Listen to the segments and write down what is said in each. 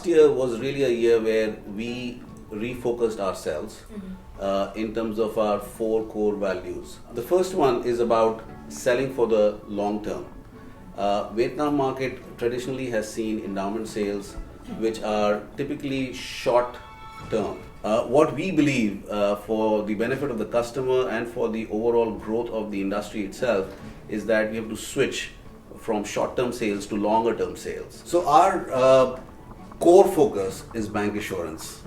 year was really a year where we refocused ourselves in terms of our four core values. The first one is about selling for the long term. Vietnam market traditionally has seen endowment sales which are typically short term. What we believe for the benefit of the customer and for the overall growth of the industry itself is that we have to switch from short-term sales to longer-term sales. So our core focus is bank assurance,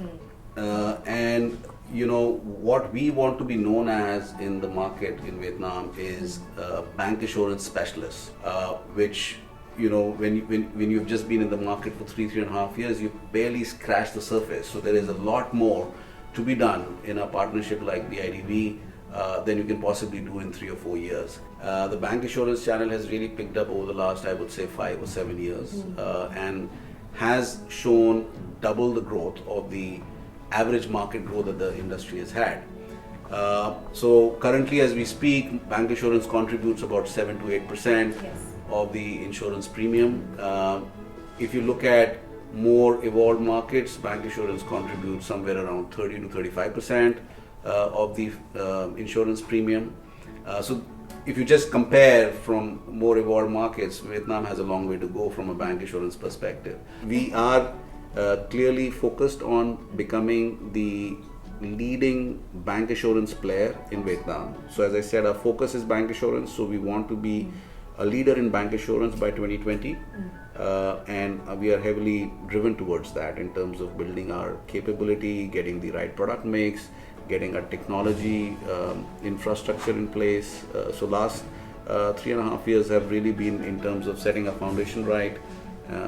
and what we want to be known as in the market in Vietnam is bank assurance specialists, which when you've just been in the market for three and a half years, you've barely scratched the surface. So there is a lot more to be done in a partnership like BIDV than you can possibly do in 3 or 4 years. The bank assurance channel has really picked up over the last, I would say, 5 or 7 years, and has shown double the growth of the average market growth that the industry has had. So currently, as we speak, bank assurance contributes about 7 to 8% of the insurance premium. If you look at more evolved markets, bank assurance contributes somewhere around 30 to 35% of the insurance premium. So if you just compare from more evolved markets, Vietnam has a long way to go from a bank assurance perspective. We are clearly focused on becoming the leading bank assurance player in Vietnam. So as I said, our focus is bank assurance, so we want to be a leader in bank assurance by 2020, and we are heavily driven towards that in terms of building our capability, getting the right product mix, getting our technology infrastructure in place. So last 3.5 years have really been in terms of setting a foundation right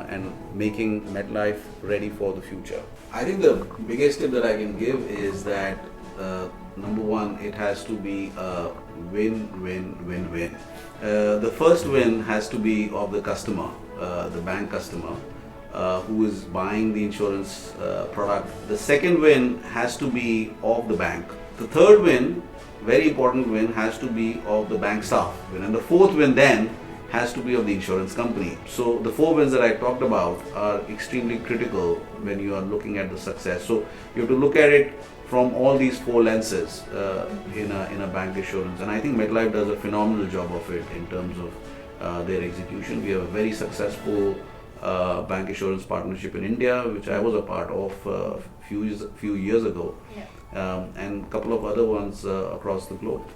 and making MetLife ready for the future. I think the biggest tip that I can give is that number one, it has to be a win-win-win-win. The first win has to be of the customer, the bank customer, who is buying the insurance product. The second win has to be of the bank. The third win, very important win, has to be of the bank staff. And the fourth win then has to be of the insurance company. So the 4 wins that I talked about are extremely critical when you are looking at the success. So you have to look at it from all these 4 lenses in a bank assurance, and I think MetLife does a phenomenal job of it in terms of their execution. We have a very successful bank assurance partnership in India, which I was a part of a few years ago, and a couple of other ones across the globe.